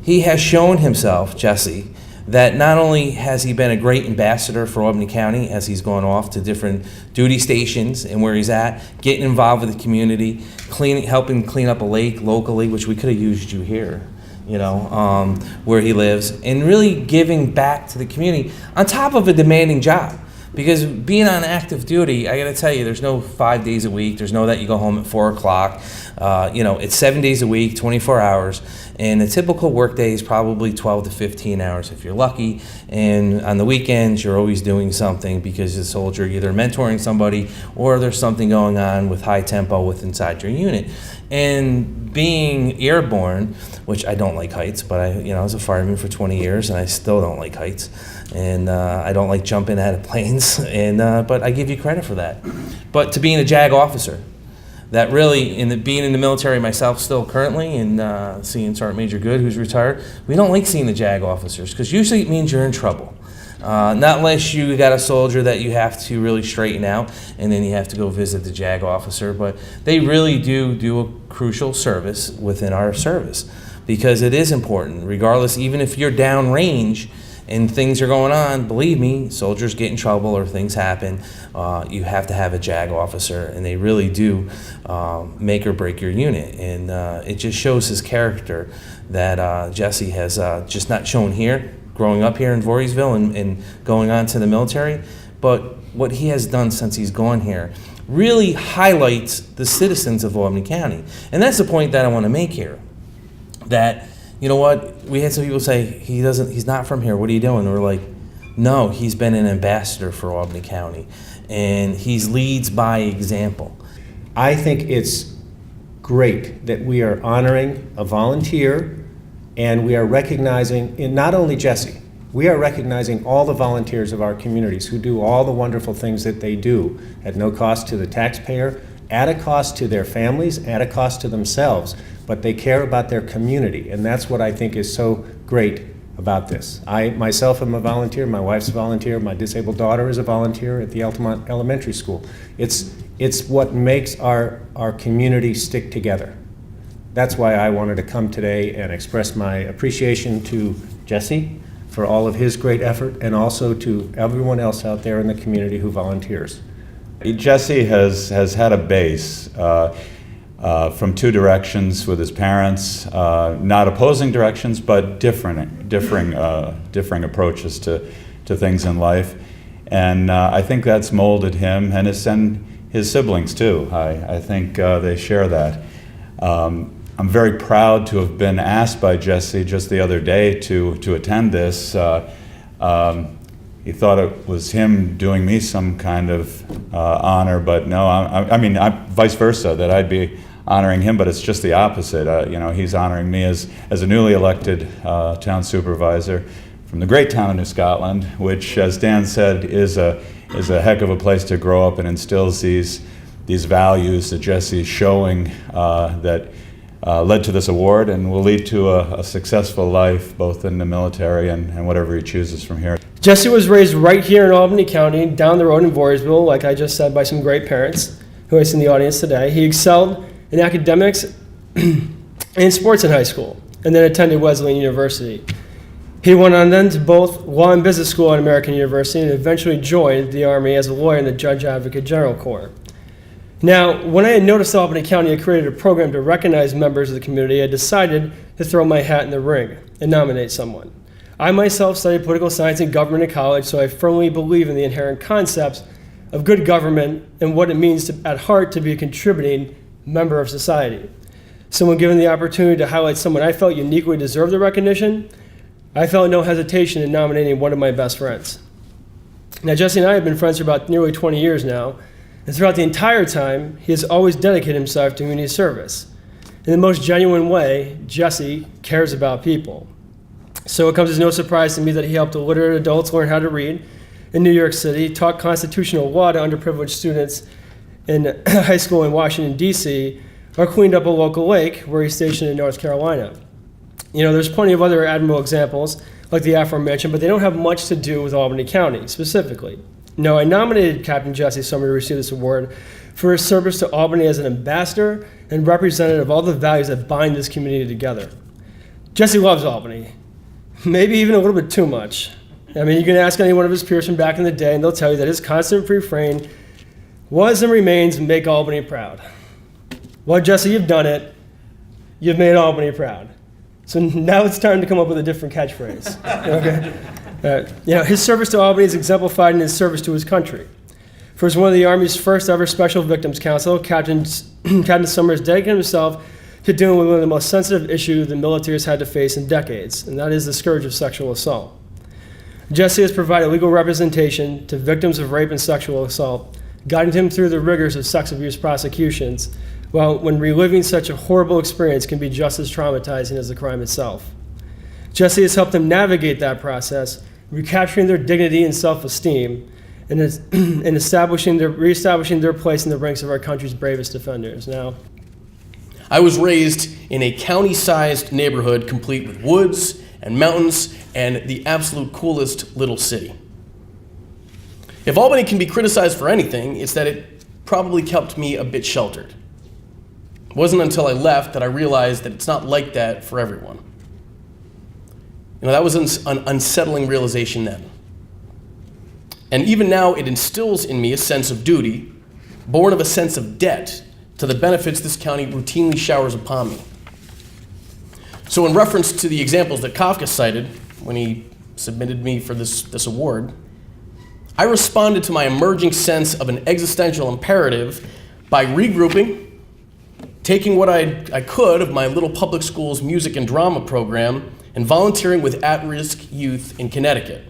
he has shown himself, Jesse, that not only has he been a great ambassador for Albany County as he's gone off to different duty stations and where he's at, getting involved with the community, helping clean up a lake locally, which we could have used you here, where he lives, and really giving back to the community on top of a demanding job. Because being on active duty, I gotta tell you, there's no 5 days a week. There's no that you go home at 4 o'clock. It's 7 days a week, 24 hours. And a typical work day is probably 12 to 15 hours if you're lucky. And on the weekends, you're always doing something because as a soldier, you're either mentoring somebody or there's something going on with high tempo inside your unit. And being airborne, which I don't like heights, but I was a fireman for 20 years and I still don't like heights. And I don't like jumping out of planes, but I give you credit for that. But to being a JAG officer, that really, being in the military myself still currently, and seeing Sergeant Major Good, who's retired, we don't like seeing the JAG officers, because usually it means you're in trouble. Not unless you got a soldier that you have to really straighten out, and then you have to go visit the JAG officer, but they really do a crucial service within our service, because it is important, regardless, even if you're downrange, and things are going on, believe me, soldiers get in trouble or things happen. You have to have a JAG officer, and they really do make or break your unit. And it just shows his character that Jesse has just not shown here, growing up here in Voorheesville and going on to the military, but what he has done since he's gone here really highlights the citizens of Albany County. And that's the point that I want to make here, that you know what? We had some people say, he's not from here, what are you doing? And we're like, no, he's been an ambassador for Albany County, and he leads by example. I think it's great that we are honoring a volunteer, and we are recognizing, not only Jesse, we are recognizing all the volunteers of our communities who do all the wonderful things that they do at no cost to the taxpayer, at a cost to their families, at a cost to themselves, but they care about their community, and that's what I think is so great about this. I myself am a volunteer, my wife's a volunteer, my disabled daughter is a volunteer at the Altamont Elementary School. It's what makes our community stick together. That's why I wanted to come today and express my appreciation to Jesse for all of his great effort, and also to everyone else out there in the community who volunteers. Jesse has had a base from two directions with his parents, not opposing directions, but differing approaches to things in life, and I think that's molded him and his siblings too. I think they share that. I'm very proud to have been asked by Jesse just the other day to attend this. He thought it was him doing me some kind of honor, but no, I mean, vice versa, that I'd be honoring him, but it's just the opposite. He's honoring me as a newly elected town supervisor from the great town of New Scotland, which, as Dan said, is a heck of a place to grow up, and instills these values that Jesse's showing that led to this award and will lead to a successful life both in the military and whatever he chooses from here. Jesse was raised right here in Albany County, down the road in Voorheesville, like I just said, by some great parents who I see in the audience today. He excelled in academics and sports in high school, and then attended Wesleyan University. He went on then to both law and business school at American University, and eventually joined the Army as a lawyer in the Judge Advocate General Corps. Now, when I had noticed Albany County had created a program to recognize members of the community, I decided to throw my hat in the ring and nominate someone. I myself studied political science and government in college, so I firmly believe in the inherent concepts of good government and what it means at heart to be a contributing member of society. So when given the opportunity to highlight someone I felt uniquely deserved the recognition, I felt no hesitation in nominating one of my best friends. Now, Jesse and I have been friends for about nearly 20 years now, and throughout the entire time, he has always dedicated himself to community service. In the most genuine way, Jesse cares about people. So it comes as no surprise to me that he helped illiterate adults learn how to read in New York City, taught constitutional law to underprivileged students in high school in Washington, D.C., or cleaned up a local lake where he's stationed in North Carolina. There's plenty of other admirable examples, like the aforementioned, but they don't have much to do with Albany County, specifically. No, I nominated Captain Jesse Sommer to receive this award for his service to Albany as an ambassador and representative of all the values that bind this community together. Jesse loves Albany, maybe even a little bit too much. I mean, you can ask any one of his peers from back in the day, and they'll tell you that his constant refrain was and remains, make Albany proud. Well, Jesse, you've done it. You've made Albany proud. So now it's time to come up with a different catchphrase. Okay? His service to Albany is exemplified in his service to his country. For as one of the Army's first ever Special Victims Council, Captain Sommer has dedicated himself to dealing with one of the most sensitive issues the military has had to face in decades, and that is the scourge of sexual assault. Jesse has provided legal representation to victims of rape and sexual assault, guiding them through the rigors of sex abuse prosecutions, while when reliving such a horrible experience can be just as traumatizing as the crime itself. Jesse has helped them navigate that process, recapturing their dignity and self-esteem, and reestablishing their place in the ranks of our country's bravest defenders. Now, I was raised in a county-sized neighborhood complete with woods and mountains and the absolute coolest little city. If Albany can be criticized for anything, it's that it probably kept me a bit sheltered. It wasn't until I left that I realized that it's not like that for everyone. That was an unsettling realization then. And even now, it instills in me a sense of duty, born of a sense of debt to the benefits this county routinely showers upon me. So in reference to the examples that Kafka cited when he submitted me for this award, I responded to my emerging sense of an existential imperative by regrouping, taking what I could of my little public school's music and drama program, and volunteering with at-risk youth in Connecticut.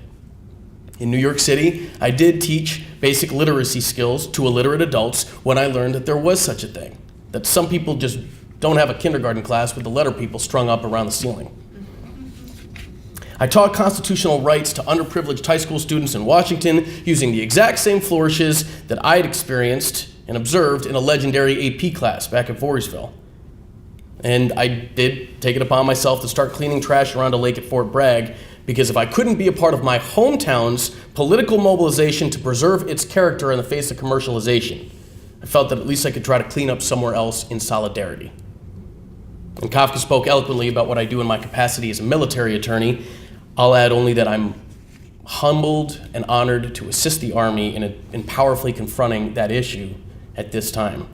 In New York City, I did teach basic literacy skills to illiterate adults when I learned that there was such a thing, that some people just don't have a kindergarten class with the letter people strung up around the ceiling. I taught constitutional rights to underprivileged high school students in Washington using the exact same flourishes that I had experienced and observed in a legendary AP class back at Voorheesville. And I did take it upon myself to start cleaning trash around a lake at Fort Bragg, because if I couldn't be a part of my hometown's political mobilization to preserve its character in the face of commercialization, I felt that at least I could try to clean up somewhere else in solidarity. And Kafka spoke eloquently about what I do in my capacity as a military attorney. I'll add only that I'm humbled and honored to assist the Army in powerfully confronting that issue at this time.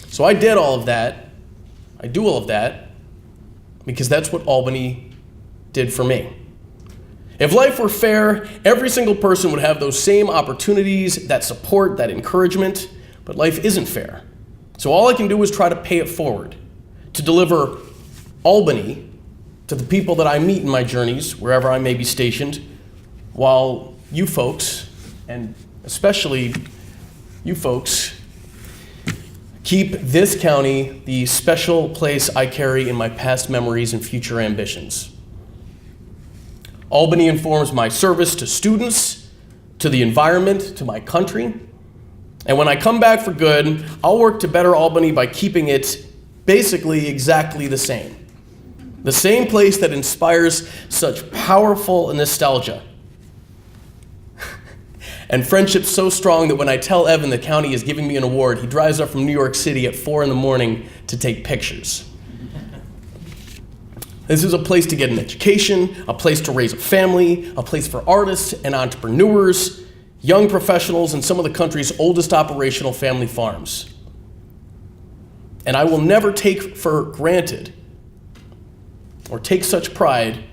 So I did all of that. I do all of that because that's what Albany did for me. If life were fair, every single person would have those same opportunities, that support, that encouragement, but life isn't fair. So all I can do is try to pay it forward, to deliver Albany to the people that I meet in my journeys, wherever I may be stationed, while you folks, and especially you folks, keep this county the special place I carry in my past memories and future ambitions. Albany informs my service to students, to the environment, to my country. And when I come back for good, I'll work to better Albany by keeping it basically exactly the same. The same place that inspires such powerful nostalgia. And friendship so strong that when I tell Evan the county is giving me an award, he drives up from New York City at 4 a.m. to take pictures. This is a place to get an education, a place to raise a family, a place for artists and entrepreneurs, young professionals, and some of the country's oldest operational family farms. And I will never take for granted or take such pride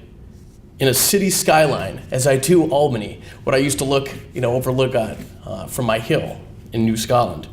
in a city skyline as I do Albany, what I used to overlook on from my hill in New Scotland.